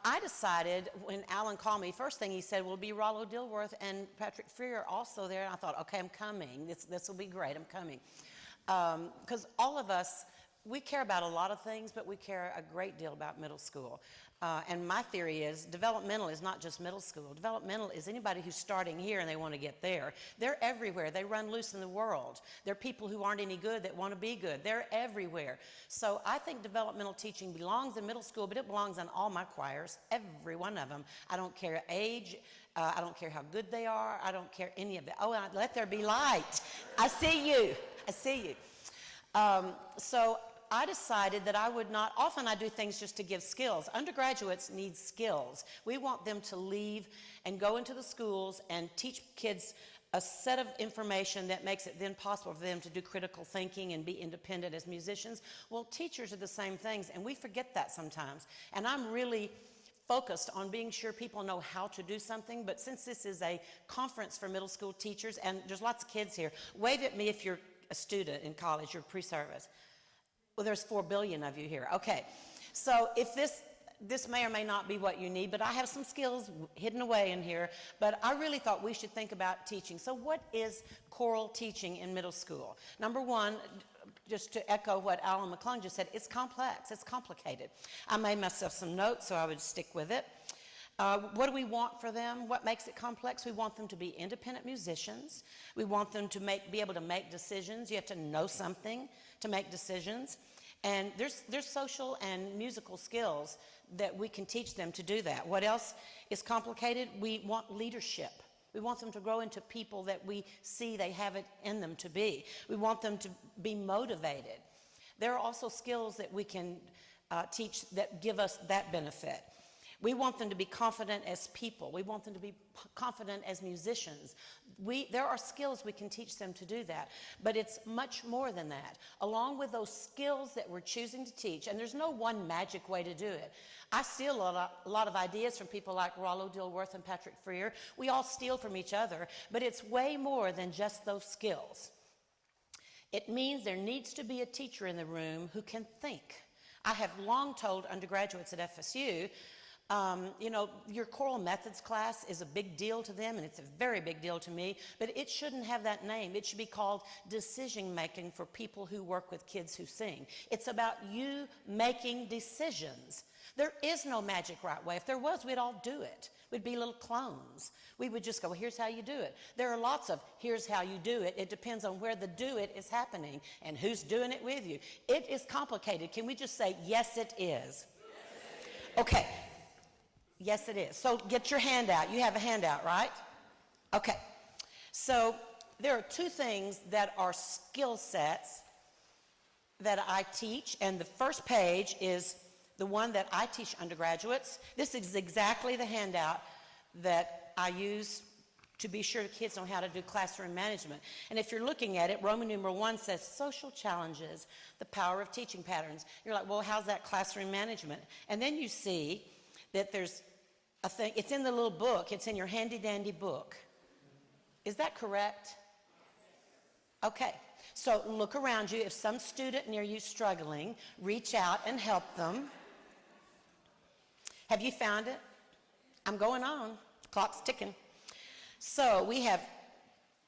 I decided when Alan called me, first thing he said, will be Rollo Dilworth and Patrick Freer also there. And I thought, okay, I'm coming. This will be great. I'm coming. Because all of us, we care about a lot of things, but we care a great deal about middle school. And my theory is developmental is not just middle school. Developmental is anybody who's starting here and they want to get there. They're everywhere. They run loose in the world. They're people who aren't any good that want to be good. They're everywhere. So I think developmental teaching belongs in middle school, but it belongs in all my choirs, every one of them. I don't care age. I don't care how good they are. I don't care any of that. Oh, let there be light. I see you. I see you. So I decided that I would not, often I do things just to give skills. Undergraduates need skills. We want them to leave and go into the schools and teach kids a set of information that makes it then possible for them to do critical thinking and be independent as musicians. Well, teachers are the same things, and we forget that sometimes. And I'm really focused on being sure people know how to do something, but since this is a conference for middle school teachers, and there's lots of kids here, wave at me if you're a student in college, you're pre-service. Well, there's 4 billion of you here. Okay, so if this may or may not be what you need, but I have some skills hidden away in here, but I really thought we should think about teaching. So what is choral teaching in middle school? Number one, just to echo what Alan McClung just said, it's complex, it's complicated. I made myself some notes so I would stick with it. What do we want for them? What makes it complex? We want them to be independent musicians. We want them to be able to make decisions. You have to know something to make decisions. And there's social and musical skills that we can teach them to do that. What else is complicated? We want leadership. We want them to grow into people that we see they have it in them to be. We want them to be motivated. There are also skills that we can teach that give us that benefit. We want them to be confident as people. We want them to be confident as musicians. There are skills we can teach them to do that, but it's much more than that. Along with those skills that we're choosing to teach, and there's no one magic way to do it. I steal a lot of ideas from people like Rollo Dilworth and Patrick Freer. We all steal from each other, but it's way more than just those skills. It means there needs to be a teacher in the room who can think. I have long told undergraduates at FSU, you know, your choral methods class is a big deal to them, and it's a very big deal to me, but it shouldn't have that name. It should be called decision making for people who work with kids who sing. It's about you making decisions. There is no magic right way. If there was, we'd all do it. We'd be little clones. We would just go, well, here's how you do it. There are lots of here's how you do it. It depends on where the do it is happening and who's doing it with you. It is complicated. Can we just say, yes, it is? Okay. Yes, it is. So get your hand out. You have a handout, right? Okay. So there are two things that are skill sets that I teach, and the first page is the one that I teach undergraduates. This is exactly the handout that I use to be sure the kids know how to do classroom management. And if you're looking at it, Roman numeral 1 says social challenges, the power of teaching patterns. You're like, well, how's that classroom management? And then you see that there's a thing, it's in the little book, it's in your handy dandy book. Is that correct? Okay, so look around you. If some student near you is struggling, reach out and help them. Have you found it? I'm going on, clock's ticking. So we have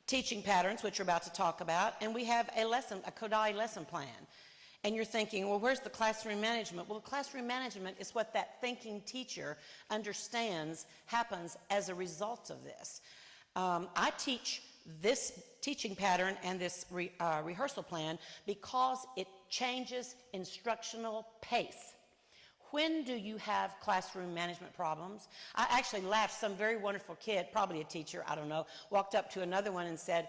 teaching patterns, which we're about to talk about, and we have a Kodai lesson plan. And you're thinking, well, where's the classroom management? Well, the classroom management is what that thinking teacher understands happens as a result of this. I teach this teaching pattern and this rehearsal plan because it changes instructional pace. When do you have classroom management problems? I actually laughed. Some very wonderful kid, probably a teacher, I don't know, walked up to another one and said,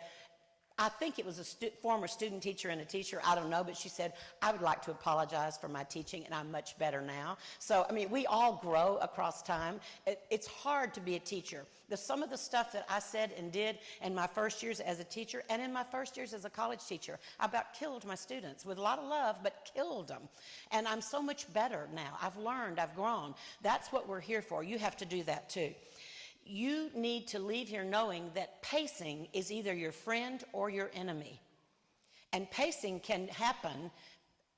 I think it was a former student teacher and a teacher, I don't know, but she said, I would like to apologize for my teaching, and I'm much better now. So, I mean, we all grow across time. It's hard to be a teacher. Some of the stuff that I said and did in my first years as a teacher and in my first years as a college teacher, I about killed my students with a lot of love, but killed them. And I'm so much better now. I've learned, I've grown. That's what we're here for. You have to do that too. You need to leave here knowing that pacing is either your friend or your enemy. And pacing can happen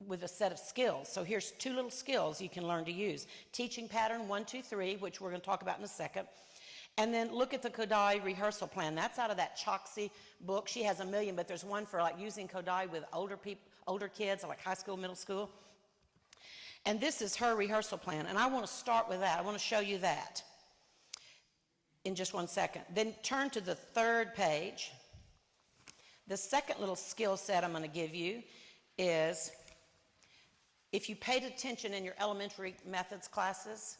with a set of skills. So here's 2 little skills you can learn to use. Teaching pattern 1, 2, 3, which we're going to talk about in a second. And then look at the Kodai rehearsal plan. That's out of that Choksy book. She has a million, but there's one for like using Kodai with older kids, like high school, middle school. And this is her rehearsal plan. And I want to start with that. I want to show you that in just 1 second. Then turn to the 3rd page. The second little skill set I'm going to give you is, if you paid attention in your elementary methods classes,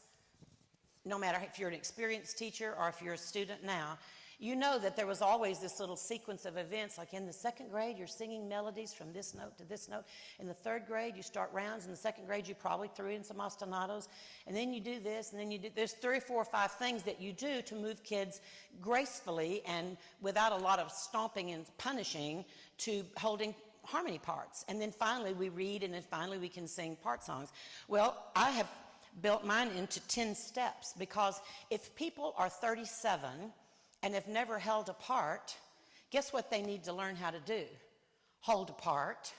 no matter if you're an experienced teacher or if you're a student now, you know that there was always this little sequence of events, like in the 2nd grade, you're singing melodies from this note to this note. In the 3rd grade, you start rounds. In the 2nd grade, you probably threw in some ostinatos. And then you do this, and then you do, there's 3 or 4 or 5 things that you do to move kids gracefully and without a lot of stomping and punishing to holding harmony parts. And then finally we read, and then finally we can sing part songs. Well, I have built mine into 10 steps, because if people are 37 and have never held a part, guess what they need to learn how to do? Hold a part.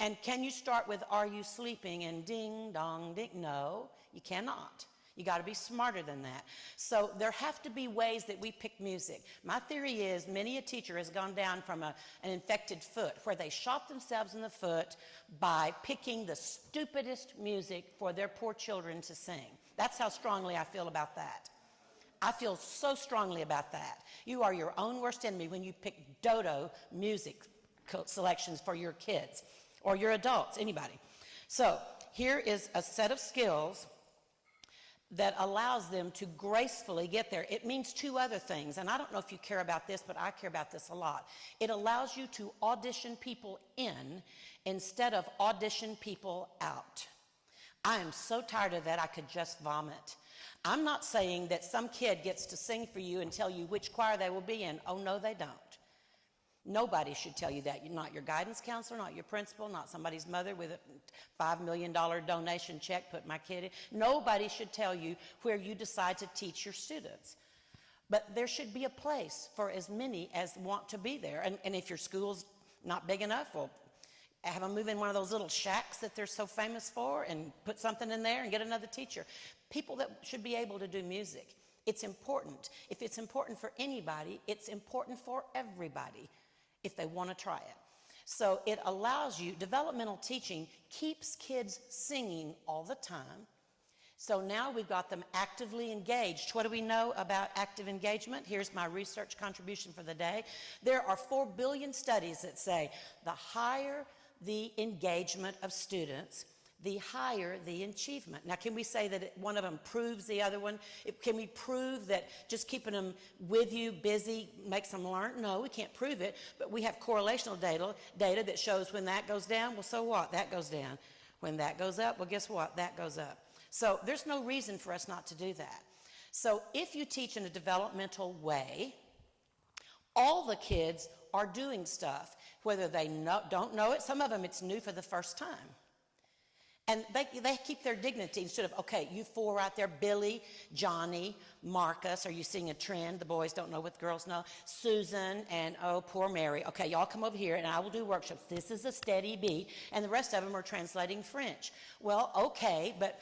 And can you start with "Are you sleeping?" and ding dong ding? No, you cannot. You got to be smarter than that. So there have to be ways that we pick music. My theory is many a teacher has gone down from an infected foot, where they shot themselves in the foot by picking the stupidest music for their poor children to sing. That's how strongly I feel about that. I feel so strongly about that. You are your own worst enemy when you pick dodo music selections for your kids or your adults, anybody. So here is a set of skills that allows them to gracefully get there. It means 2 other things, and I don't know if you care about this, but I care about this a lot. It allows you to audition people in instead of audition people out. I am so tired of that, I could just vomit. I'm not saying that some kid gets to sing for you and tell you which choir they will be in. Oh, no, they don't. Nobody should tell you that. Not your guidance counselor, not your principal, not somebody's mother with a $5 million donation check, put my kid in. Nobody should tell you where you decide to teach your students. But there should be a place for as many as want to be there. And if your school's not big enough, well, have them move in one of those little shacks that they're so famous for and put something in there and get another teacher. People that should be able to do music. It's important. If it's important for anybody, it's important for everybody if they want to try it. So it allows you, developmental teaching keeps kids singing all the time. So now we've got them actively engaged. What do we know about active engagement? Here's my research contribution for the day. There are 4 billion studies that say the higher the engagement of students, the higher the achievement. Now, can we say that one of them proves the other one? Can we prove that just keeping them with you, busy, makes them learn? No, we can't prove it, but we have correlational data that shows when that goes down, well, so what? That goes down. When that goes up, well, guess what? That goes up. So there's no reason for us not to do that. So if you teach in a developmental way, all the kids are doing stuff, whether they don't know it. Some of them, it's new for the first time. And they keep their dignity instead of, okay, you 4 out there, Billy, Johnny, Marcus, are you seeing a trend? The boys don't know what the girls know. Susan and, oh, poor Mary. Okay, y'all come over here and I will do workshops. This is a steady beat. And the rest of them are translating French. Well, okay, but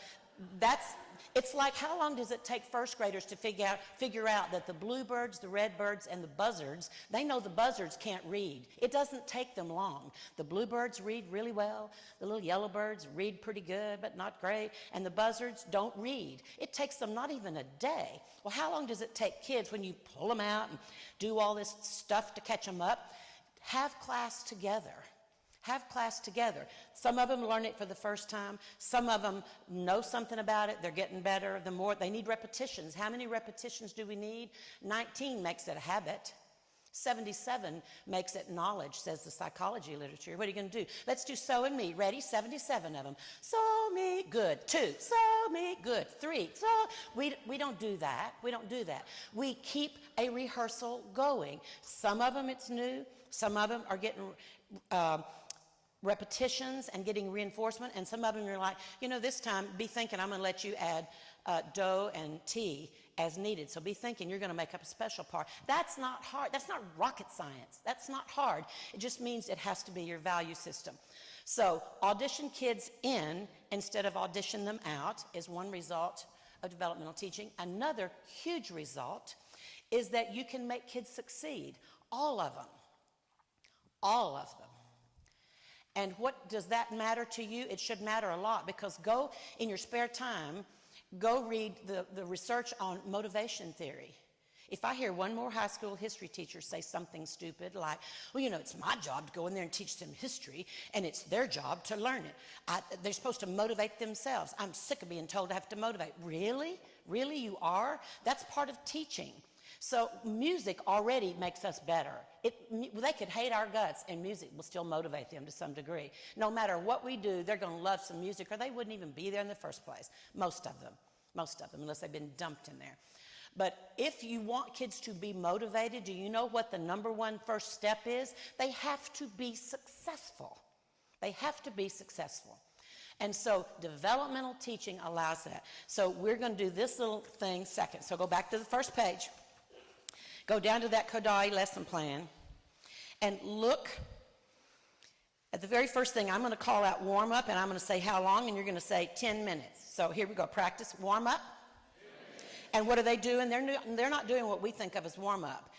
it's like, how long does it take first graders to figure out that the bluebirds, the redbirds, and the buzzards, they know the buzzards can't read. It doesn't take them long. The bluebirds read really well. The little yellowbirds read pretty good, but not great. And the buzzards don't read. It takes them not even a day. Well, how long does it take kids when you pull them out and do all this stuff to catch them up? Have class together. Have class together. Some of them learn it for the first time. Some of them know something about it. They're getting better. The more they need repetitions. How many repetitions do we need? 19 makes it a habit. 77 makes it knowledge, says the psychology literature. What are you going to do? Let's do so and me. Ready? 77 of them. So, me, good. 2. So, me, good. 3. So, we don't do that. We don't do that. We keep a rehearsal going. Some of them it's new. Some of them are getting repetitions and getting reinforcement, and some of them you're like, this time be thinking I'm going to let you add do and ti as needed. So be thinking you're going to make up a special part. That's not hard. That's not rocket science. That's not hard. It just means it has to be your value system. So audition kids in instead of audition them out is one result of developmental teaching. Another huge result is that you can make kids succeed, all of them, all of them. And what does that matter to you? It should matter a lot, because go in your spare time, go read the research on motivation theory. If I hear one more high school history teacher say something stupid like, well, you know, it's my job to go in there and teach them history, and it's their job to learn it. They're supposed to motivate themselves. I'm sick of being told I have to motivate. Really? Really, you are? That's part of teaching. So music already makes us better. They could hate our guts, and music will still motivate them to some degree. No matter what we do, they're going to love some music, or they wouldn't even be there in the first place. Most of them, unless they've been dumped in there. But if you want kids to be motivated, do you know what the number one first step is? They have to be successful. They have to be successful. And so developmental teaching allows that. So we're going to do this little thing second. So go back to the first page. Go down to that Kodai lesson plan and look at the very first thing. I'm going to call out warm up, and I'm going to say how long, and you're going to say 10 minutes. So here we go. Practice warm up. And what are they doing? They're not doing what we think of as warm-up.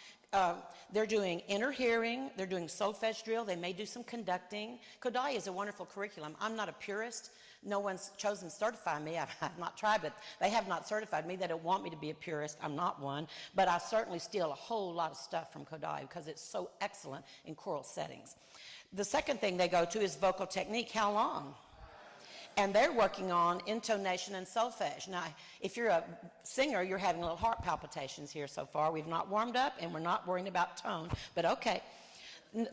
They're doing inner hearing. They're doing solfege drill. They may do some conducting. Kodai is a wonderful curriculum. I'm not a purist. No one's chosen to certify me. I've not tried, but they have not certified me. They don't want me to be a purist. I'm not one. But I certainly steal a whole lot of stuff from Kodai because it's so excellent in choral settings. The second thing they go to is vocal technique. How long? And they're working on intonation and solfege. Now, if you're a singer, you're having little heart palpitations here so far. We've not warmed up, and we're not worrying about tone, but okay.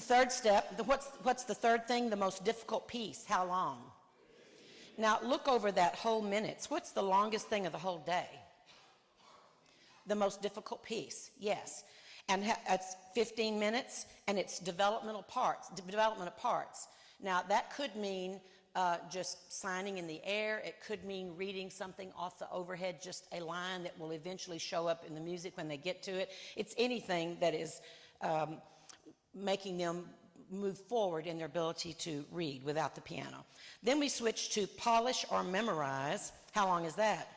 Third step, what's the third thing? The most difficult piece. How long? Now, look over that whole minutes. What's the longest thing of the whole day? The most difficult piece, yes. And it's 15 minutes, and it's development of parts. Now, that could mean just signing in the air. It could mean reading something off the overhead, just a line that will eventually show up in the music when they get to it. It's anything that is making them move forward in their ability to read without the piano. Then we switch to polish or memorize. How long is that?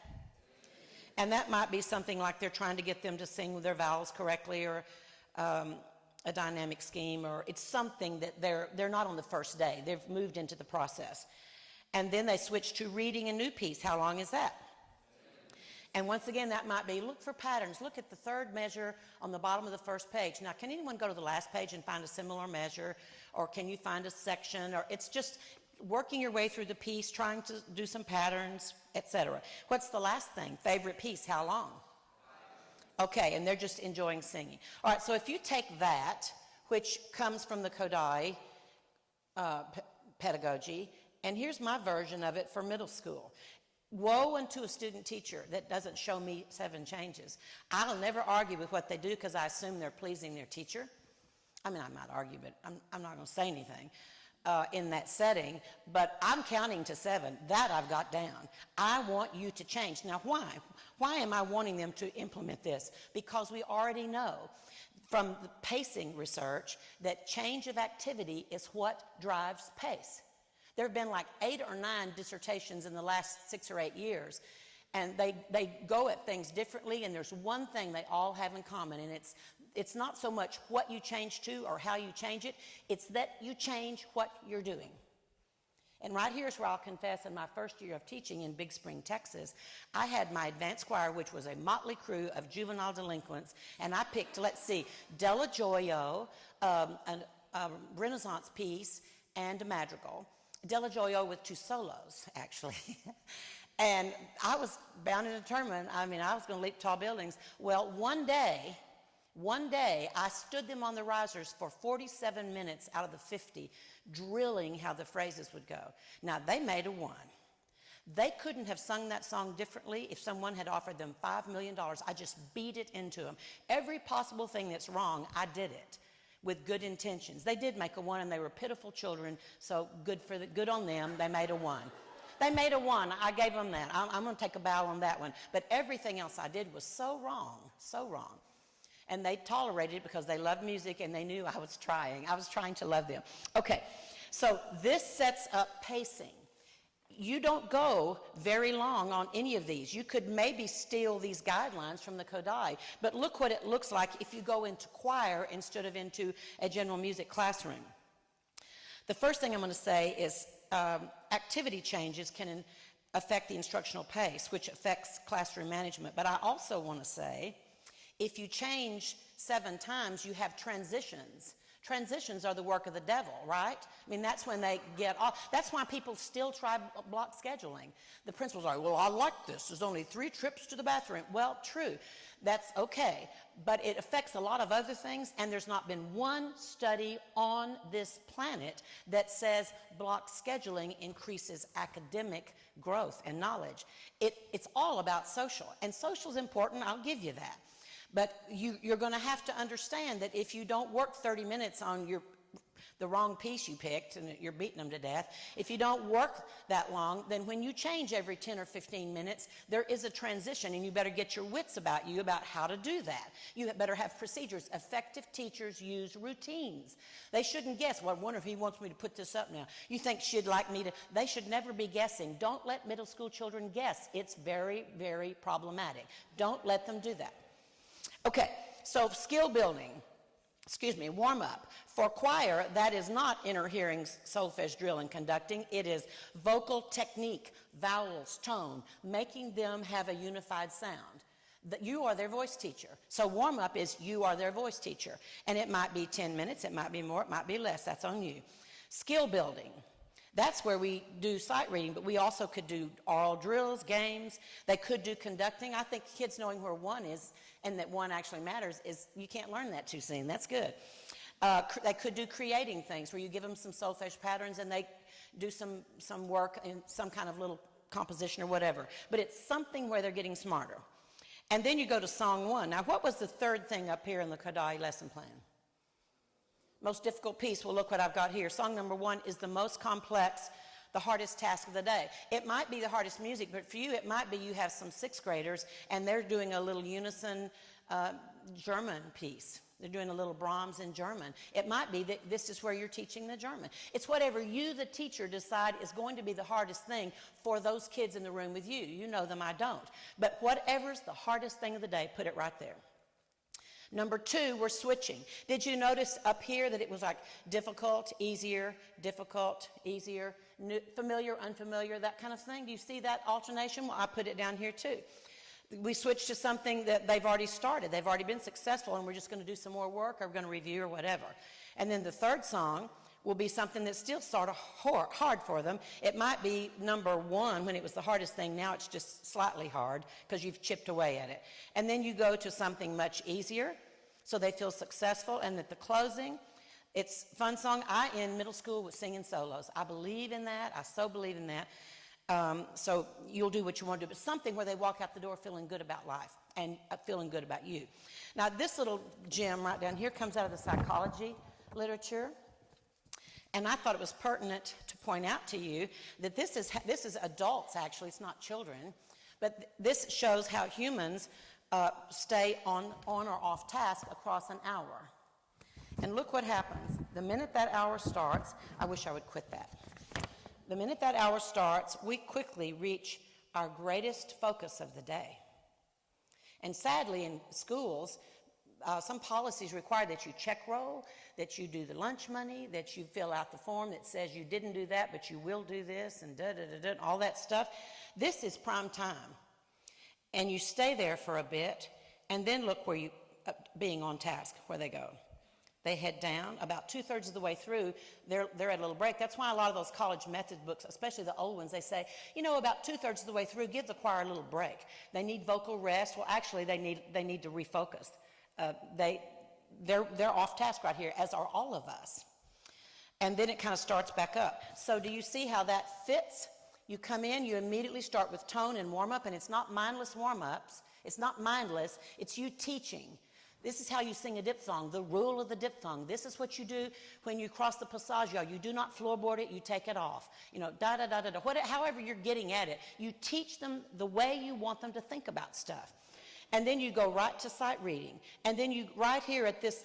And that might be something like they're trying to get them to sing their vowels correctly, or a dynamic scheme, or it's something that they're not on the first day. They've moved into the process. And then they switch to reading a new piece. How long is that? And once again, that might be, look for patterns. Look at the third measure on the bottom of the first page. Now, can anyone go to the last page and find a similar measure? Or can you find a section? Or it's just working your way through the piece, trying to do some patterns, etc. What's the last thing? Favorite piece. How long? Okay, and they're just enjoying singing. All right, so if you take that, which comes from the Kodai pedagogy, and here's my version of it for middle school. Woe unto a student teacher that doesn't show me 7 changes. I'll never argue with what they do because I assume they're pleasing their teacher. I mean, I might argue, but I'm not going to say anything in that setting. But I'm counting to 7. That I've got down. I want you to change. Now, why? Why am I wanting them to implement this? Because we already know from the pacing research that change of activity is what drives pace. There have been like 8 or 9 dissertations in the last 6 or 8 years, and they go at things differently, and there's one thing they all have in common, and it's not so much what you change to or how you change it, it's that you change what you're doing. And right here is where I'll confess, in my first year of teaching in Big Spring, Texas, I had my advanced choir, which was a motley crew of juvenile delinquents, and I picked, let's see, Della Gioio, a Renaissance piece, and a madrigal. Della Gioio with 2 solos, actually. And I was bound and determined, I was going to leap tall buildings. Well, one day, I stood them on the risers for 47 minutes out of the 50, drilling how the phrases would go. Now, they made a 1. They couldn't have sung that song differently if someone had offered them $5 million. I just beat it into them. Every possible thing that's wrong, I did it with good intentions. They did make a 1, and they were pitiful children, so good on them. They made a 1. They made a 1. I gave them that. I'm going to take a bow on that one. But everything else I did was so wrong, so wrong. And they tolerated it because they loved music, and they knew I was trying. I was trying to love them. Okay, So this sets up pacing. You don't go very long on any of these. You could maybe steal these guidelines from the Kodai, but look what it looks like if you go into choir instead of into a general music classroom. The first thing I'm going to say is activity changes can affect the instructional pace, which affects classroom management. But I also want to say, if you change 7 times, you have transitions. Transitions are the work of the devil, right? I mean, that's when they get off. That's why people still try block scheduling. The principals are, well, I like this. There's only 3 trips to the bathroom. Well, true. That's okay. But it affects a lot of other things, and there's not been one study on this planet that says block scheduling increases academic growth and knowledge. It's all about social, and social's important. I'll give you that. But you're going to have to understand that if you don't work 30 minutes on the wrong piece you picked and you're beating them to death, if you don't work that long, then when you change every 10 or 15 minutes, there is a transition, and you better get your wits about you about how to do that. You better have procedures. Effective teachers use routines. They shouldn't guess. Well, I wonder if he wants me to put this up now. You think she'd like me to? They should never be guessing. Don't let middle school children guess. It's very, very problematic. Don't let them do that. Okay, so skill building, warm up. For choir, that is not inner hearing, solfege, drill, and conducting. It is vocal technique, vowels, tone, making them have a unified sound. That you are their voice teacher. So warm up is you are their voice teacher. And it might be 10 minutes, it might be more, it might be less, that's on you. Skill building. That's where we do sight reading, but we also could do oral drills, games. They could do conducting. I think kids knowing where one is and that one actually matters is you can't learn that too soon. That's good. They could do creating things where you give them some solfege patterns and they do some work in some kind of little composition or whatever. But it's something where they're getting smarter. And then you go to song 1. Now, what was the third thing up here in the Kodai lesson plan? Most difficult piece. Well, look what I've got here. Song number 1 is the most complex, the hardest task of the day. It might be the hardest music, but for you, it might be you have some 6th graders and they're doing a little unison German piece. They're doing a little Brahms in German. It might be that this is where you're teaching the German. It's whatever you, the teacher, decide is going to be the hardest thing for those kids in the room with you. You know them, I don't. But whatever's the hardest thing of the day, put it right there. Number 2, we're switching. Did you notice up here that it was like difficult, easier, new, familiar, unfamiliar, that kind of thing? Do you see that alternation? Well, I put it down here too. We switched to something that they've already started. They've already been successful, and we're just going to do some more work, or we're going to review or whatever. And then the 3rd song will be something that's still sort of hard for them. It might be number 1 when it was the hardest thing. Now it's just slightly hard because you've chipped away at it. And then you go to something much easier so they feel successful. And at the closing, it's fun song. I, in middle school, was singing solos. I believe in that. I so believe in that. So you'll do what you want to do, but something where they walk out the door feeling good about life and feeling good about you. Now, this little gem right down here comes out of the psychology literature. And I thought it was pertinent to point out to you that this is adults, actually. It's not children. But this shows how humans stay on or off task across an hour. And look what happens. The minute that hour starts, I wish I would quit that. The minute that hour starts, we quickly reach our greatest focus of the day. And sadly, in schools, some policies require that you check roll, that you do the lunch money, that you fill out the form that says you didn't do that, but you will do this, and all that stuff. This is prime time. And you stay there for a bit, and then look where you, being on task, where they go. They head down. About 2/3 of the way through, they're at a little break. That's why a lot of those college method books, especially the old ones, they say, you know, about 2/3 of the way through, give the choir a little break. They need vocal rest. Well, actually, they need to refocus. They're off task right here, as are all of us. And then it kind of starts back up. So do you see how that fits? You come in, you immediately start with tone and warm-up, and it's not mindless warm-ups. It's not mindless. It's you teaching. This is how you sing a diphthong, the rule of the diphthong. This is what you do when you cross the passaggio. You do not floorboard it, you take it off. You know, da-da-da-da-da. However you're getting at it, you teach them the way you want them to think about stuff. And then you go right to sight reading. And then you, right here at this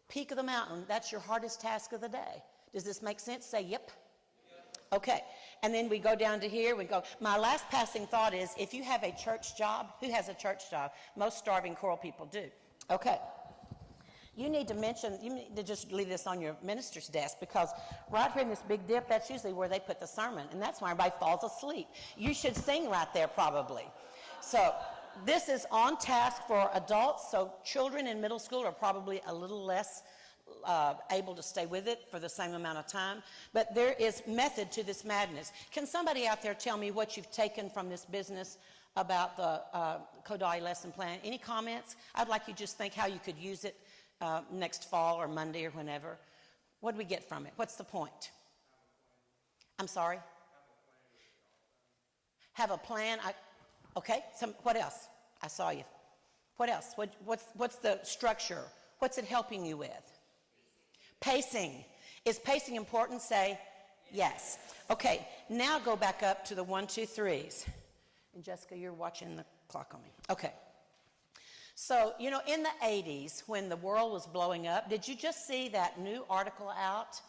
peak of the mountain, that's your hardest task of the day. Does this make sense? Say yep. Okay, and then we go down to here, we go, my last passing thought is, if you have a church job, who has a church job? Most starving choral people do. Okay, you need to just leave this on your minister's desk, because right here in this big dip, that's usually where they put the sermon, and that's why everybody falls asleep. You should sing right there probably. So this is on task for adults, so children in middle school are probably a little less able to stay with it for the same amount of time. But there is method to this madness. Can somebody out there tell me what you've taken from this business about the Kodai lesson plan? Any comments? I'd like you to just think how you could use it next fall or Monday or whenever. What do we get from it? What's the point? I'm sorry? Have a plan? Okay, what else? I saw you. What else? What's the structure? What's it helping you with? Pacing. Is pacing important? Say yes. Okay, now go back up to the 1, 2, 3s. And Jessica, you're watching the clock on me. Okay. So, you know, in the 80s, when the world was blowing up, did you just see that new article out?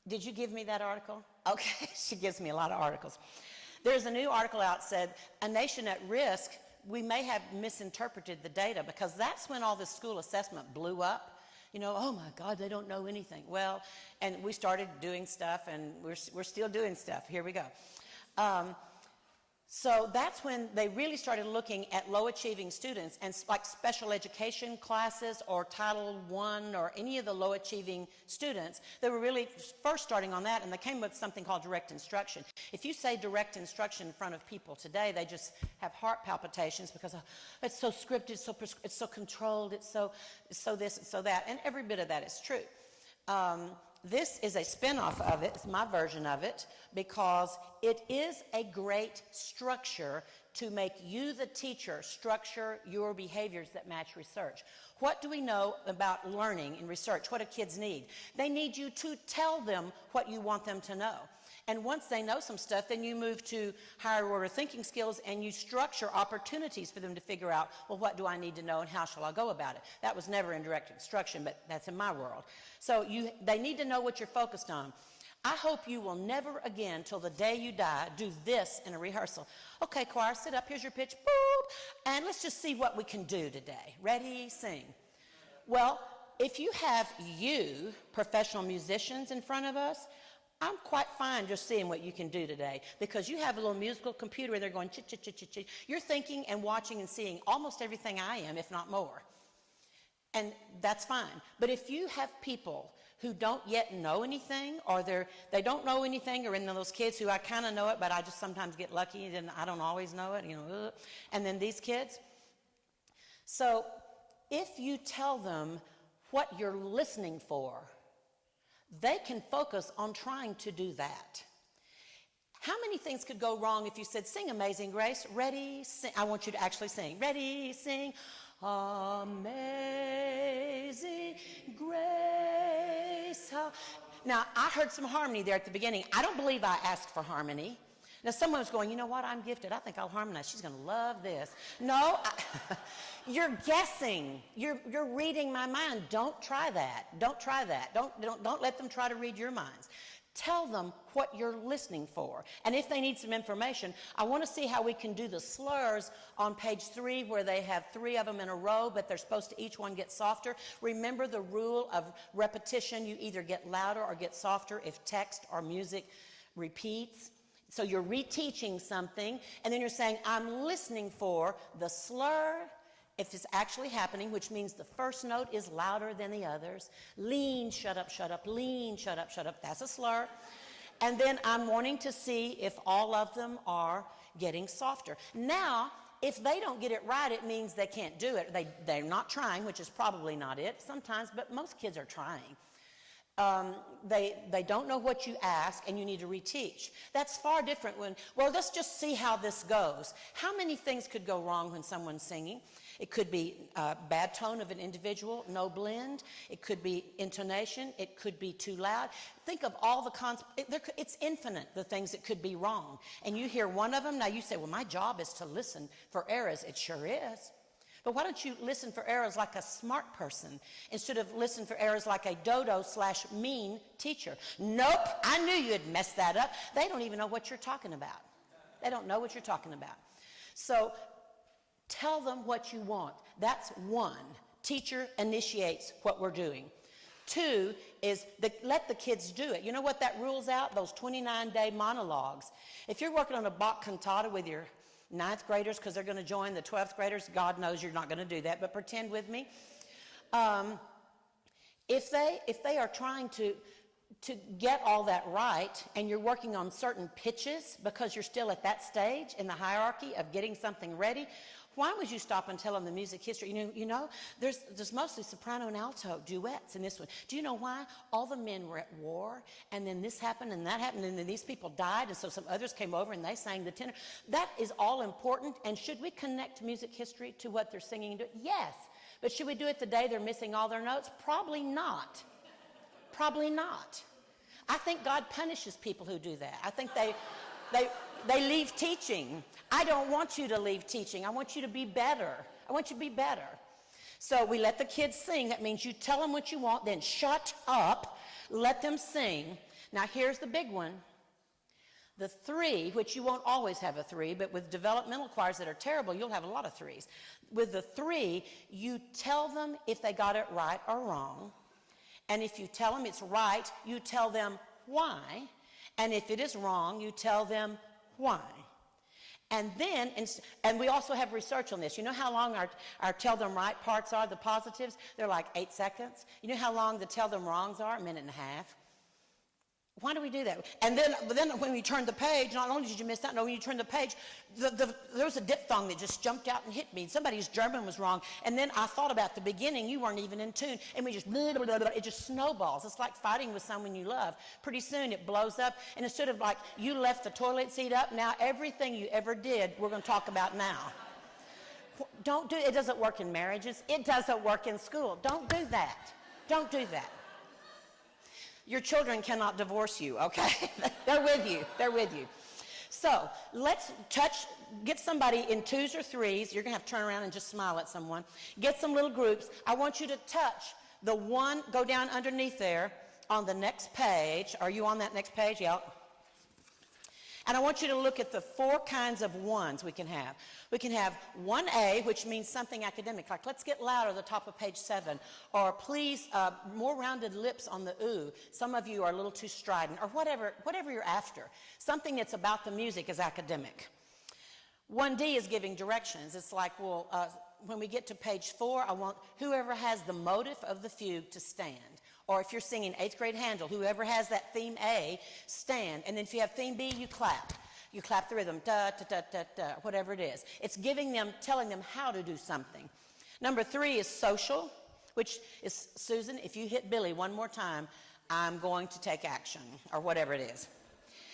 Did you give me that article? Okay, she gives me a lot of articles. There's a new article out said, a nation at risk, we may have misinterpreted the data, because that's when all this school assessment blew up. You know, oh my God, they don't know anything. Well, and we started doing stuff, and we're still doing stuff. Here we go. So that's when they really started looking at low-achieving students, and like special education classes or Title I or any of the low-achieving students. They were really first starting on that, and they came up with something called direct instruction. If you say direct instruction in front of people today, they just have heart palpitations, because it's so scripted, it's so controlled, it's so this, it's so that, and every bit of that is true. This is a spin-off of it. It's my version of it, because it is a great structure to make you, the teacher, structure your behaviors that match research. What do we know about learning and research? What do kids need? They need you to tell them what you want them to know. And once they know some stuff, then you move to higher order thinking skills, and you structure opportunities for them to figure out, well, what do I need to know and how shall I go about it? That was never in direct instruction, but that's in my world. So they need to know what you're focused on. I hope you will never again, till the day you die, do this in a rehearsal. Okay, choir, sit up, here's your pitch, boop, and let's just see what we can do today. Ready, sing. Well, if you have professional musicians in front of us, I'm quite fine just seeing what you can do today, because you have a little musical computer where they're going chit, chit, chit, chit, chit. You're thinking and watching and seeing almost everything I am, if not more. And that's fine. But if you have people who don't yet know anything, or they don't know anything, or in those kids who I kind of know it, but I just sometimes get lucky and I don't always know it, and then these kids. So if you tell them what you're listening for, they can focus on trying to do that. How many things could go wrong if you said, sing Amazing Grace, ready, sing. I want you to actually sing. Ready, sing, Amazing Grace. Now, I heard some harmony there at the beginning. I don't believe I asked for harmony. Now, someone was going, you know what, I'm gifted. I think I'll harmonize. She's going to love this. No, you're guessing. You're reading my mind. Don't try that. Don't try that. Don't let them try to read your minds. Tell them what you're listening for. And if they need some information, I want to see how we can do the slurs on page 3, where they have 3 of them in a row, but they're supposed to each one get softer. Remember the rule of repetition. You either get louder or get softer if text or music repeats. So you're reteaching something, and then you're saying, I'm listening for the slur, if it's actually happening, which means the first note is louder than the others. Lean, shut up, lean, shut up, that's a slur. And then I'm wanting to see if all of them are getting softer. Now, if they don't get it right, it means they can't do it. They're not trying, which is probably not it sometimes, but most kids are trying. They don't know what you ask, and you need to reteach. That's far different when, well, let's just see how this goes. How many things could go wrong when someone's singing? It could be bad tone of an individual, no blend. It could be intonation. It could be too loud. Think of all the it's infinite, the things that could be wrong. And you hear one of them, now you say, well, my job is to listen for errors. It sure is. But why don't you listen for errors like a smart person instead of listen for errors like a dodo/mean teacher? Nope, I knew you had messed that up. They don't even know what you're talking about. They don't know what you're talking about. So tell them what you want. That's one. Teacher initiates what we're doing. Two is let the kids do it. You know what that rules out? Those 29-day monologues. If you're working on a Bach cantata with your 9th graders because they're going to join the 12th graders, God knows you're not going to do that, but pretend with me. If they are trying to get all that right and you're working on certain pitches because you're still at that stage in the hierarchy of getting something ready, why would you stop and tell them the music history? You know, there's mostly soprano and alto duets in this one. Do you know why? All the men were at war, and then this happened, and that happened, and then these people died, and so some others came over, and they sang the tenor. That is all important, and should we connect music history to what they're singing? Yes. But should we do it the day they're missing all their notes? Probably not. Probably not. I think God punishes people who do that. I think they leave teaching. I don't want you to leave teaching. I want you to be better. I want you to be better. So we let the kids sing. That means you tell them what you want, then shut up, let them sing. Now here's the big one. The 3, which you won't always have a 3, but with developmental choirs that are terrible, you'll have a lot of 3s. With the 3, you tell them if they got it right or wrong. And if you tell them it's right, you tell them why. And if it is wrong, you tell them why. And then, and we also have research on this. You know how long our tell them right parts are, the positives? They're like 8 seconds. You know how long the tell them wrongs are? 1.5 minutes. Why do we do that? And then, but then when we turn the page, not only did you miss that, no, when you turn the page, there was a diphthong that just jumped out and hit me. Somebody's German was wrong. And then I thought about the beginning, you weren't even in tune. And we just, it just snowballs. It's like fighting with someone you love. Pretty soon it blows up. And instead of like, you left the toilet seat up, now everything you ever did, we're going to talk about now. Don't do it. It doesn't work in marriages. It doesn't work in school. Don't do that. Don't do that. Your children cannot divorce you, okay? They're with you. They're with you. So let's get somebody in 2s or 3s. You're going to have to turn around and just smile at someone. Get some little groups. I want you to touch the one, go down underneath there on the next page. Are you on that next page? Yeah. And I want you to look at the 4 kinds of ones we can have. We can have 1A, which means something academic, like let's get louder at the top of page 7, or please, more rounded lips on the ooh. Some of you are a little too strident, or whatever you're after. Something that's about the music is academic. 1D is giving directions. It's like, well, when we get to page 4, I want whoever has the motive of the fugue to stand. Or if you're singing 8th grade Handel, whoever has that theme A, stand. And then if you have theme B, you clap. You clap the rhythm, da, da, da, da, da, whatever it is. It's giving them, telling them how to do something. Number 3 is social, which is, Susan, if you hit Billy one more time, I'm going to take action, or whatever it is.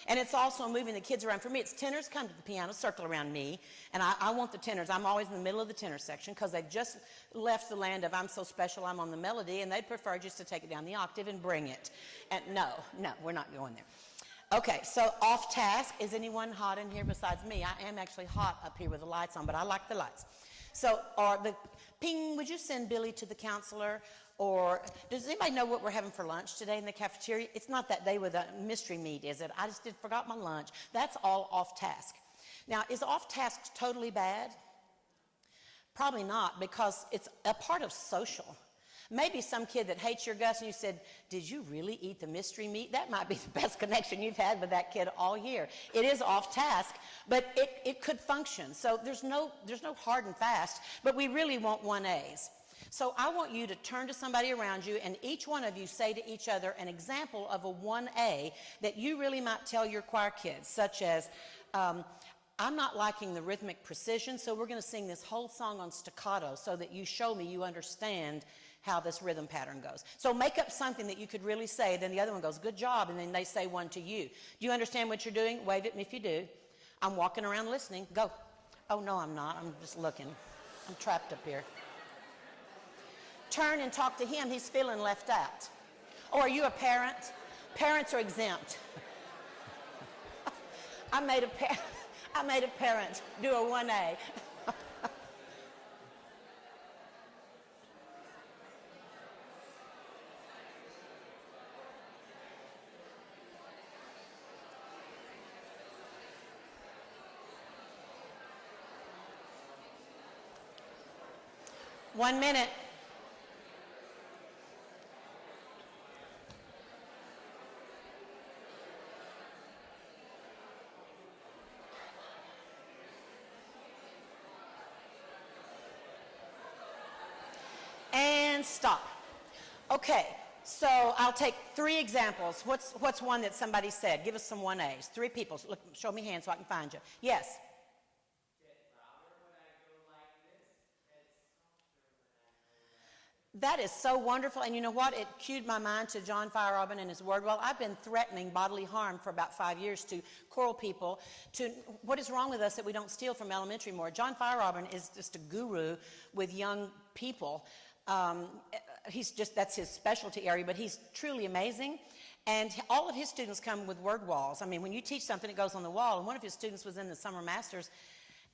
And it's also moving the kids around. For me, it's tenors come to the piano, circle around me, and I want the tenors. I'm always in the middle of the tenor section because they've just left the land of I'm so special, I'm on the melody, and they'd prefer just to take it down the octave and bring it. And no, we're not going there. Okay, so off task. Is anyone hot in here besides me? I am actually hot up here with the lights on, but I like the lights. So, or the ping, would you send Billy to the counselor? Or does anybody know what we're having for lunch today in the cafeteria? It's not that day with a mystery meat, is it? I just forgot my lunch. That's all off task. Now, is off task totally bad? Probably not, because it's a part of social. Maybe some kid that hates your guts and you said, did you really eat the mystery meat? That might be the best connection you've had with that kid all year. It is off task, but it could function. So there's no hard and fast, but we really want 1As. So I want you to turn to somebody around you and each one of you say to each other an example of a 1A that you really might tell your choir kids, such as, I'm not liking the rhythmic precision, so we're going to sing this whole song on staccato so that you show me you understand how this rhythm pattern goes. So make up something that you could really say, then the other one goes, good job, and then they say one to you. Do you understand what you're doing? Wave at me if you do. I'm walking around listening. Go. Oh, no, I'm not. I'm just looking. I'm trapped up here. Turn and talk to him. He's feeling left out. Or are you a parent? Parents are exempt. I made a parent do a 1A. 1 minute. And stop. Okay, so I'll take 3 examples. What's one that somebody said? Give us some 1As. 3 people. Look, show me hands so I can find you. Yes. That is so wonderful, and you know what? It cued my mind to John Feyerabend and his word. Well, I've been threatening bodily harm for about 5 years to choral people. To what is wrong with us that we don't steal from elementary more? John Feyerabend is just a guru with young people. That's his specialty area, but he's truly amazing. And all of his students come with word walls. I mean, when you teach something, it goes on the wall. And one of his students was in the summer masters,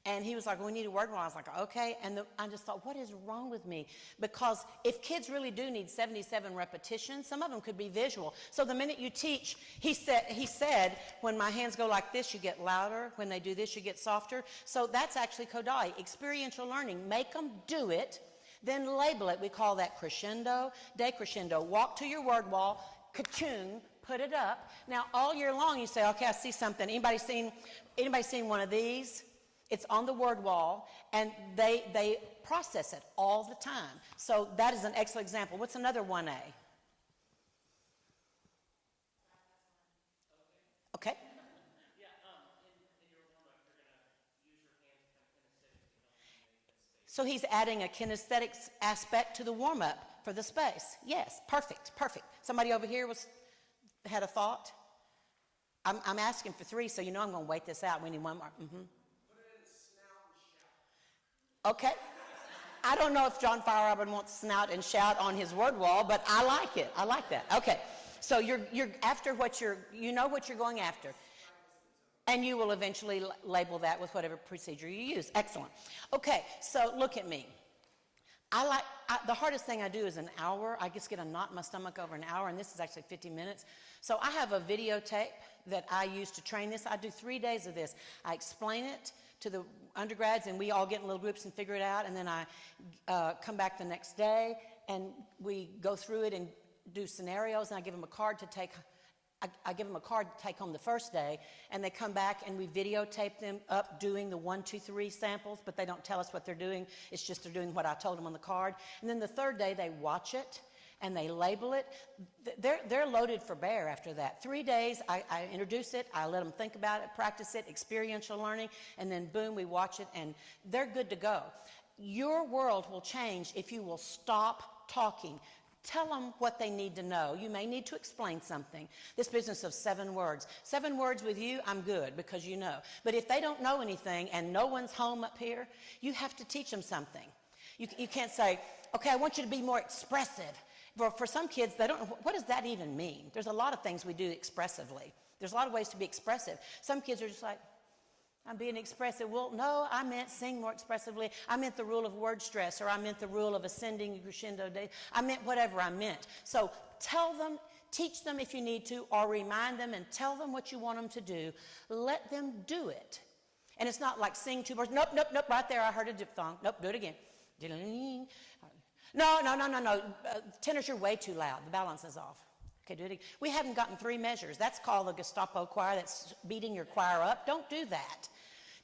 and he was like, we need a word wall. I was like, okay. And I just thought, what is wrong with me? Because if kids really do need 77 repetitions, some of them could be visual. So the minute you teach, he said, when my hands go like this, you get louder. When they do this, you get softer. So that's actually Kodai, experiential learning. Make them do it, then label it. We call that crescendo, decrescendo. Walk to your word wall, ka-chung, put it up. Now, all year long, you say, okay, I see something. Anybody seen one of these? It's on the word wall, and they process it all the time. So that is an excellent example. What's another 1A? Okay. Yeah, in your warm-up, you're going to use your hands kind of kinesthetically. So he's adding a kinesthetics aspect to the warm-up for the space. Yes, perfect. Somebody over here had a thought? I'm asking for 3, so you know I'm going to wait this out. We need one more. Mm-hmm. Okay. I don't know if John Feyerabend wants snout and shout on his word wall, but I like it. I like that. Okay. So you're after you know what you're going after. And you will eventually label that with whatever procedure you use. Excellent. Okay. So look at me. The hardest thing I do is an hour. I just get a knot in my stomach over an hour, and this is actually 50 minutes. So I have a videotape that I use to train this. I do 3 days of this. I explain it to the undergrads, and we all get in little groups and figure it out, and then I come back the next day, and we go through it and do scenarios, and I give them a card to take. I give them a card to take home the first day, and they come back, and we videotape them up doing the 1, 2, 3 samples, but they don't tell us what they're doing. It's just they're doing what I told them on the card. And then the 3rd day, they watch it, and they label it. They're loaded for bear after that. 3 days, I introduce it, I let them think about it, practice it, experiential learning, and then boom, we watch it, and they're good to go. Your world will change if you will stop talking. Tell them what they need to know. You may need to explain something. This business of 7 words. 7 words with you, I'm good because you know. But if they don't know anything and no one's home up here, you have to teach them something. You can't say, okay, I want you to be more expressive. For some kids, they don't know, what does that even mean? There's a lot of things we do expressively. There's a lot of ways to be expressive. Some kids are just like, I'm being expressive. Well, no, I meant sing more expressively. I meant the rule of word stress, or I meant the rule of ascending crescendo. I meant whatever I meant. So tell them, teach them if you need to, or remind them and tell them what you want them to do. Let them do it. And it's not like sing 2 bars. Nope, right there I heard a diphthong. Nope, do it again. No. Tenors, you're way too loud. The balance is off. Okay, do it again. We haven't gotten 3 measures. That's called the Gestapo choir. That's beating your choir up. Don't do that.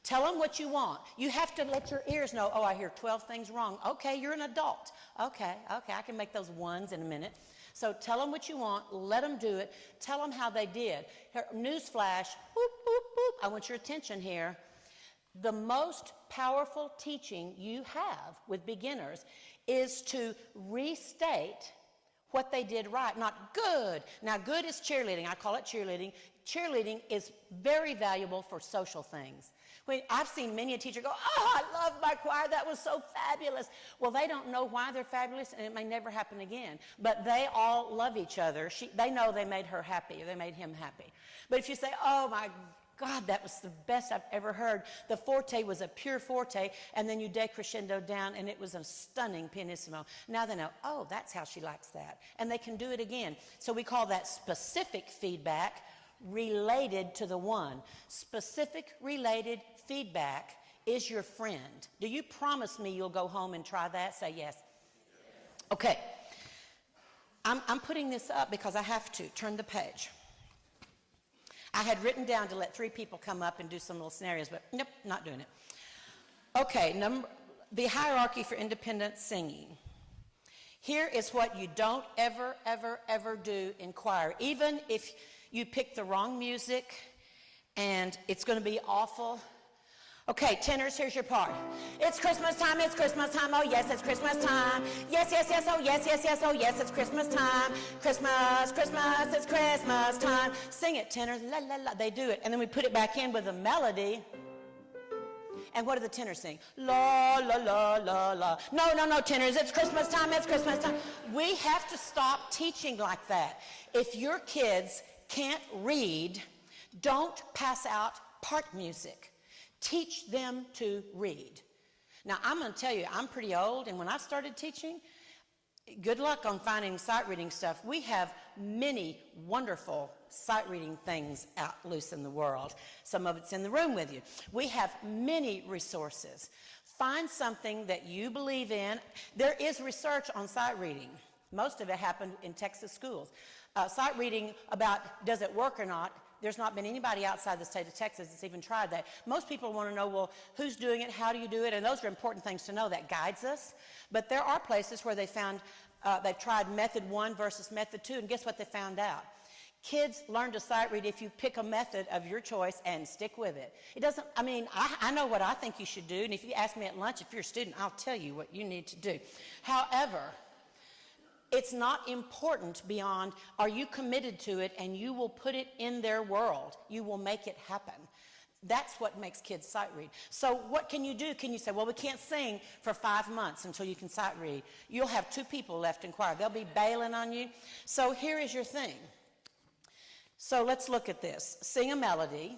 Tell them what you want. You have to let your ears know, oh, I hear 12 things wrong. Okay, you're an adult. Okay, I can make those ones in a minute. So tell them what you want. Let them do it. Tell them how they did. Newsflash, boop, boop, boop. I want your attention here. The most powerful teaching you have with beginners is to restate what they did right, not good. Now, good is cheerleading. I call it cheerleading. Cheerleading is very valuable for social things. I've seen many a teacher go, oh, I love my choir. That was so fabulous. Well, they don't know why they're fabulous, and it may never happen again. But they all love each other. They know they made her happy, or they made him happy. But if you say, oh, my God, that was the best I've ever heard. The forte was a pure forte, and then you decrescendo down, and it was a stunning pianissimo. Now they know, oh, that's how she likes that. And they can do it again. So we call that specific feedback related to the one. Specific related feedback is your friend. Do you promise me you'll go home and try that? Say yes. Okay. I'm putting this up because I have to. Turn the page. I had written down to let 3 people come up and do some little scenarios, but nope, not doing it. Okay, the hierarchy for independent singing. Here is what you don't ever, ever, ever do in choir. Even if you pick the wrong music and it's going to be awful. Okay, tenors, here's your part. It's Christmas time, oh yes, it's Christmas time. Yes, yes, yes, oh yes, yes, yes, oh yes, it's Christmas time. Christmas, Christmas, it's Christmas time. Sing it, tenors, la, la, la. They do it. And then we put it back in with a melody. And what do the tenors sing? La, la, la, la, la. No, no, no, tenors, it's Christmas time, it's Christmas time. We have to stop teaching like that. If your kids can't read, don't pass out part music. Teach them to read. Now, I'm going to tell you, I'm pretty old, and when I started teaching, good luck on finding sight reading stuff. We have many wonderful sight reading things out loose in the world. Some of it's in the room with you. We have many resources. Find something that you believe in. There is research on sight reading. Most of it happened in Texas schools. Sight reading about does it work or not. There's not been anybody outside the state of Texas that's even tried that. Most people want to know, well, who's doing it? How do you do it? And those are important things to know. That guides us. But there are places where they found, they've tried method 1 versus method 2, and guess what they found out? Kids learn to sight read if you pick a method of your choice and stick with it. It doesn't, I mean, I know what I think you should do, and if you ask me at lunch, if you're a student, I'll tell you what you need to do. However, it's not important beyond, are you committed to it and you will put it in their world? You will make it happen. That's what makes kids sight read. So what can you do? Can you say, well, we can't sing for 5 months until you can sight read? You'll have 2 people left in choir. They'll be bailing on you. So here is your thing. So let's look at this. Sing a melody,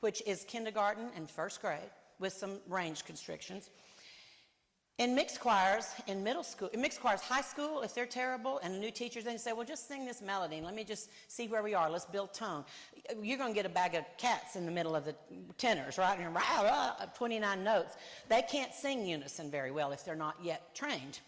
which is kindergarten and 1st grade with some range constrictions. In mixed choirs, in middle school, in mixed choirs, high school, if they're terrible, and the new teachers, then you say, well, just sing this melody, and let me just see where we are. Let's build tone. You're going to get a bag of cats in the middle of the tenors, right? And rah, rah, 29 notes. They can't sing unison very well if they're not yet trained.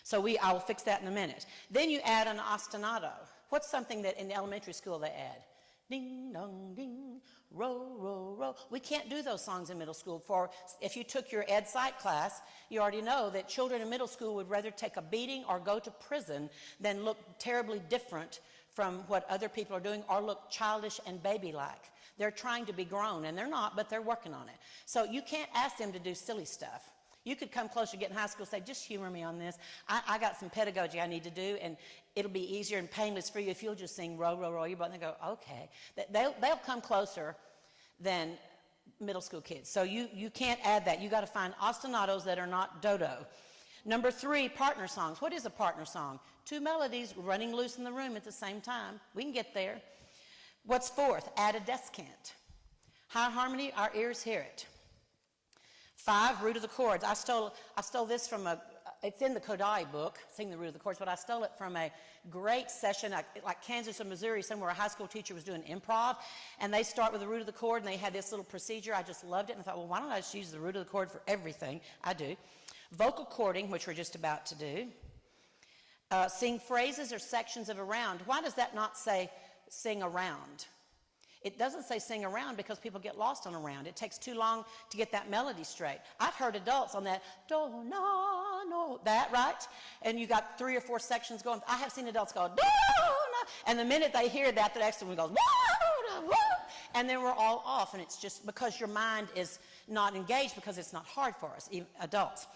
So I will fix that in a minute. Then you add an ostinato. What's something that in elementary school they add? Ding, dong, ding, row, row, row. We can't do those songs in middle school. If you took your ed psych class, you already know that children in middle school would rather take a beating or go to prison than look terribly different from what other people are doing or look childish and baby-like. They're trying to be grown, and they're not, but they're working on it. So you can't ask them to do silly stuff. You could come closer, get in high school, and say, just humor me on this. I got some pedagogy I need to do, and it'll be easier and painless for you if you'll just sing row, row, row. Your boat, and they go, okay. They'll come closer than middle school kids. So you can't add that. You got to find ostinatos that are not dodo. Number 3, partner songs. What is a partner song? 2 melodies running loose in the room at the same time. We can get there. What's 4th? Add a descant. High harmony, our ears hear it. 5, root of the chords. I stole this from it's in the Kodai book, Sing the Root of the Chords, but I stole it from a great session, like Kansas or Missouri, somewhere a high school teacher was doing improv, and they start with the root of the chord, and they had this little procedure. I just loved it, and I thought, well, why don't I just use the root of the chord for everything? I do. Vocal chording, which we're just about to do. Sing phrases or sections of around. Why does that not say sing around? It doesn't say sing around because people get lost on around. It takes too long to get that melody straight. I've heard adults on that, do, no, no, that, right? And you got 3 or 4 sections going. I have seen adults go, do, no, and the minute they hear that, the next one goes, woo, woo, and then we're all off, and it's just because your mind is not engaged because it's not hard for us, even adults.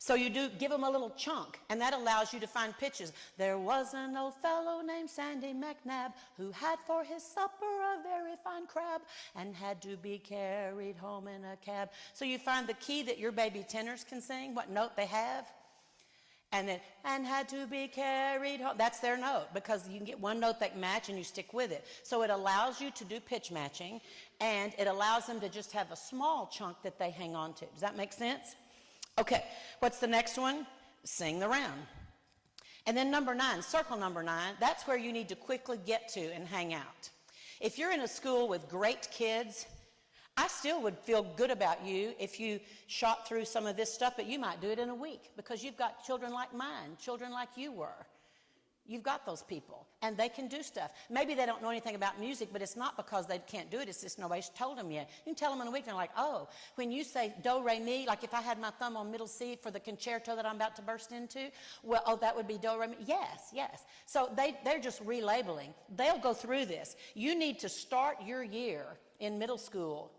So you do give them a little chunk, and that allows you to find pitches. There was an old fellow named Sandy McNabb who had for his supper a very fine crab and had to be carried home in a cab. So you find the key that your baby tenors can sing, what note they have, and then, and had to be carried home. That's their note because you can get one note that match and you stick with it. So it allows you to do pitch matching, and it allows them to just have a small chunk that they hang on to. Does that make sense? Okay, what's the next one? Sing the round. And then number 9, circle number 9, that's where you need to quickly get to and hang out. If you're in a school with great kids, I still would feel good about you if you shot through some of this stuff, but you might do it in a week because you've got children like mine, children like you were. You've got those people, and they can do stuff. Maybe they don't know anything about music, but it's not because they can't do it. It's just nobody's told them yet. You can tell them in a week, and they're like, oh, when you say do, re, mi, like if I had my thumb on middle C for the concerto that I'm about to burst into, well, oh, that would be do, re, mi. Yes, yes. So they're just relabeling. They'll go through this. You need to start your year in middle school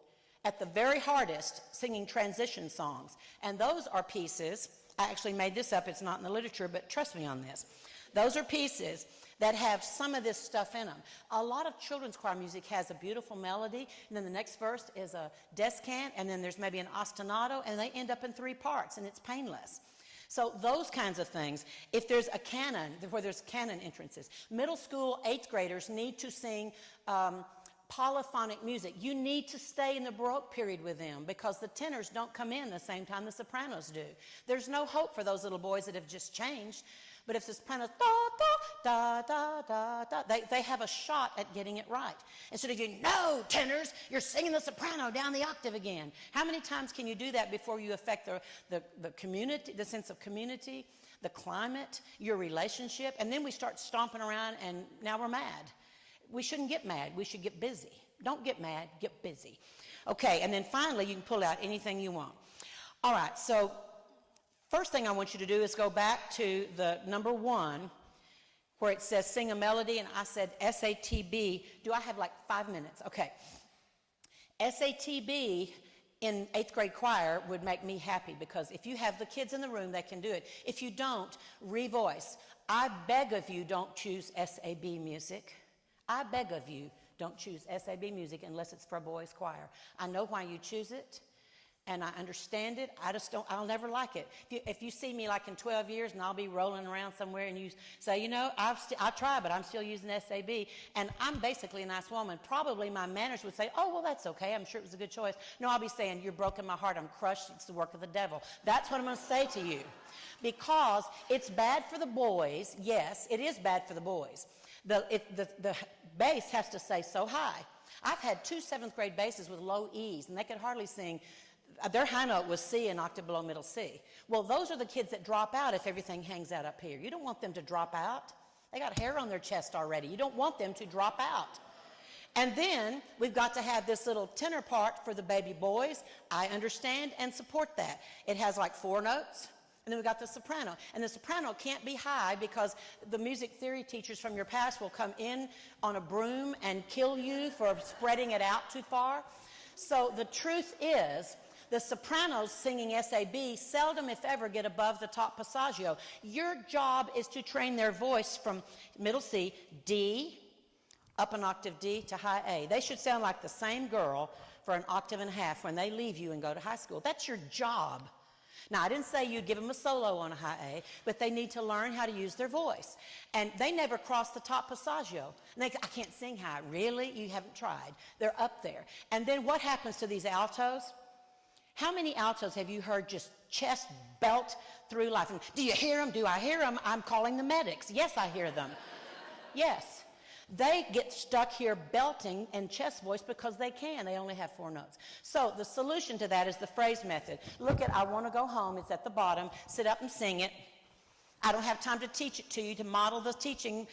at the very hardest singing transition songs. And those are pieces, I actually made this up, it's not in the literature, but trust me on this. Those are pieces that have some of this stuff in them. A lot of children's choir music has a beautiful melody, and then the next verse is a descant, and then there's maybe an ostinato, and they end up in 3 parts, and it's painless. So those kinds of things. If there's a canon, where there's canon entrances, middle school 8th graders need to sing polyphonic music. You need to stay in the Baroque period with them because the tenors don't come in the same time the sopranos do. There's no hope for those little boys that have just changed. But if the sopranos, da, da, da, da, da, they have a shot at getting it right. Instead of going, no, tenors, you're singing the soprano down the octave again. How many times can you do that before you affect the community, the sense of community, the climate, your relationship? And then we start stomping around, and now we're mad. We shouldn't get mad. We should get busy. Don't get mad, get busy. Okay, and then finally, you can pull out anything you want. All right, so first thing I want you to do is go back to the number 1 where it says sing a melody, and I said SATB. Do I have like 5 minutes? Okay. SATB in 8th grade choir would make me happy because if you have the kids in the room, they can do it. If you don't, revoice. I beg of you, don't choose SAB music. I beg of you, don't choose SAB music unless it's for a boys' choir. I know why you choose it, and I understand it. I'll never like it. If you see me like in 12 years and I'll be rolling around somewhere and you say, you know, I try, but I'm still using SAB, and I'm basically a nice woman, probably my manners would say, oh, well, that's okay. I'm sure it was a good choice. No, I'll be saying, you're broken my heart. I'm crushed. It's the work of the devil. That's what I'm going to say to you because it's bad for the boys. Yes, it is bad for the boys. The bass has to stay so high. I've had 2 7th grade basses with low E's, and they could hardly sing. Their high note was C, an octave below middle C. Well, those are the kids that drop out if everything hangs out up here. You don't want them to drop out. They got hair on their chest already. You don't want them to drop out. And then we've got to have this little tenor part for the baby boys. I understand and support that. It has like 4 notes. And then we've got the soprano. And the soprano can't be high because the music theory teachers from your past will come in on a broom and kill you for spreading it out too far. So the truth is, the sopranos singing SAB seldom, if ever, get above the top passaggio. Your job is to train their voice from middle C, D, up an octave D to high A. They should sound like the same girl for an octave and a half when they leave you and go to high school. That's your job. Now, I didn't say you'd give them a solo on a high A, but they need to learn how to use their voice. And they never cross the top passaggio. And they go, I can't sing high. Really? You haven't tried. They're up there. And then what happens to these altos? How many altos have you heard just chest belt through life? And do you hear them? Do I hear them? I'm calling the medics. Yes, I hear them. Yes. They get stuck here belting and chest voice because they can. They only have 4 notes. So the solution to that is the phrase method. Look at I want to go home. It's at the bottom. Sit up and sing it. I don't have time to teach it to you, to model the teaching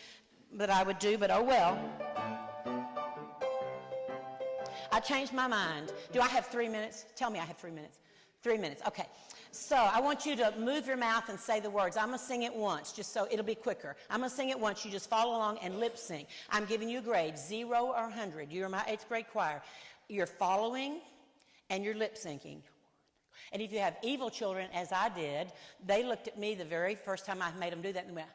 that I would do, but oh well. I changed my mind. Do I have 3 minutes? Tell me I have 3 minutes. 3 minutes. Okay. So I want you to move your mouth and say the words. I'm going to sing it once, just so it'll be quicker. I'm going to sing it once. You just follow along and lip sync. I'm giving you a grade, 0 or 100. You're my 8th grade choir. You're following and you're lip syncing. And if you have evil children, as I did, they looked at me the very first time I made them do that and they went,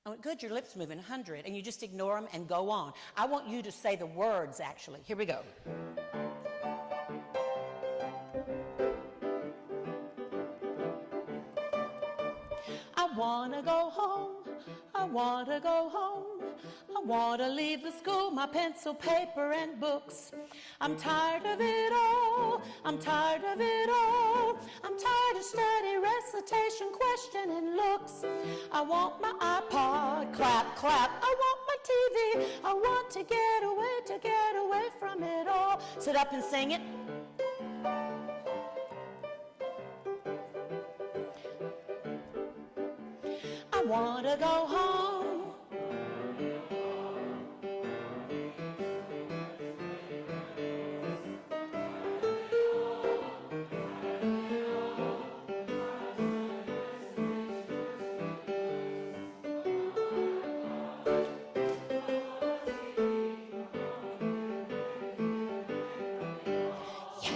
oh, good, your lips moving, 100. And you just ignore them and go on. I want you to say the words, actually. Here we go. I want to go home, I want to go home, I want to leave the school, my pencil, paper, and books. I'm tired of it all, I'm tired of it all, I'm tired of study, recitation, question, and looks. I want my iPod, clap, clap, I want my TV. I want to get away from it all. Sit up and sing it. I want to go home.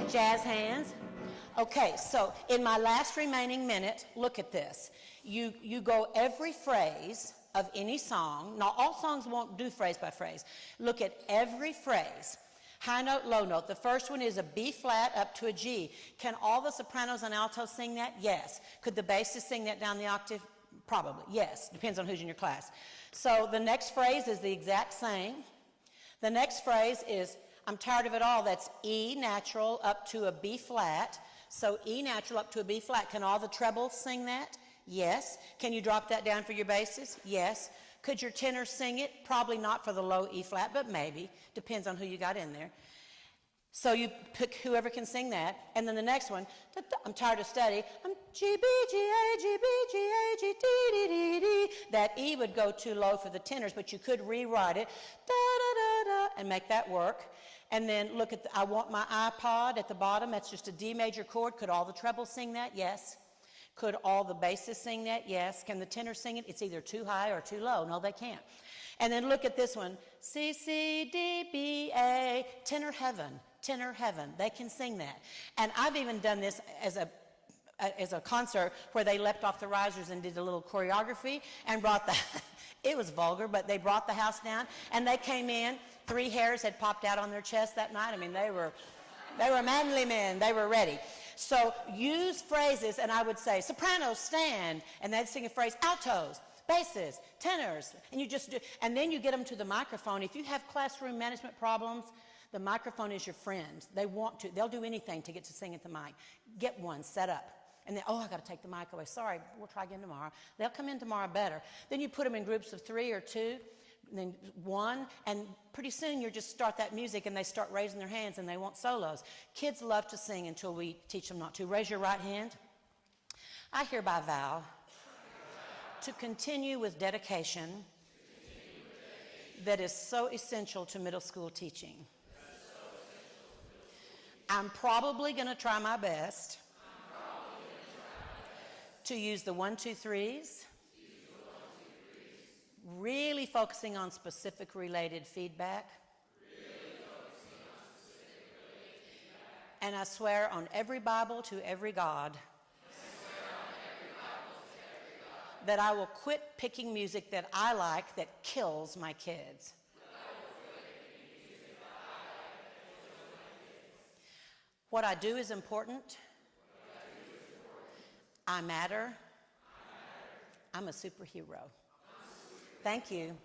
Jazz hands. Okay, so in my last remaining minute, look at this. You go every phrase of any song. Now, all songs won't do phrase by phrase. Look at every phrase. High note, low note. The first one is a B flat up to a G. Can all the sopranos and altos sing that? Yes. Could the basses sing that down the octave? Probably, yes. Depends on who's in your class. So the next phrase is the exact same. The next phrase is, I'm tired of it all. That's E natural up to a B flat. So E natural up to a B flat. Can all the trebles sing that? Yes. Can you drop that down for your basses? Yes. Could your tenors sing it? Probably not for the low E flat, but maybe. Depends on who you got in there. So you pick whoever can sing that. And then the next one, I'm tired of study. I'm G, B, G, A, G, B, G, A, G, D, D, D, D. That E would go too low for the tenors, but you could rewrite it, da, da, da, da, and make that work. And then look at, I want my iPod at the bottom. That's just a D major chord. Could all the trebles sing that? Yes. Could all the basses sing that? Yes. Can the tenor sing it? It's either too high or too low. No, they can't. And then look at this one. C, C, D, B, A. Tenor heaven. Tenor heaven. They can sing that. And I've even done this as a concert where they leapt off the risers and did a little choreography and brought the, it was vulgar, but they brought the house down and they came in. 3 hairs had popped out on their chest that night. I mean, they were manly men. They were ready. So use phrases, and I would say, sopranos, stand, and they'd sing a phrase, altos, basses, tenors, and you just do, and then you get them to the microphone. If you have classroom management problems, the microphone is your friend. They'll do anything to get to sing at the mic. Get one set up. And then, oh, I got to take the mic away. Sorry, we'll try again tomorrow. They'll come in tomorrow better. Then you put them in groups of 3 or 2, and then 1, and pretty soon you just start that music and they start raising their hands and they want solos. Kids love to sing until we teach them not to. Raise your right hand. I hereby vow to continue with dedication that is so essential to middle school teaching. I'm probably going to try my best to use the 1, 2, 3s, really focusing on specific related feedback. And I swear on every Bible to every God that I will quit picking music that I like that kills my kids. What I do is important. I matter. I'm a superhero. Thank you.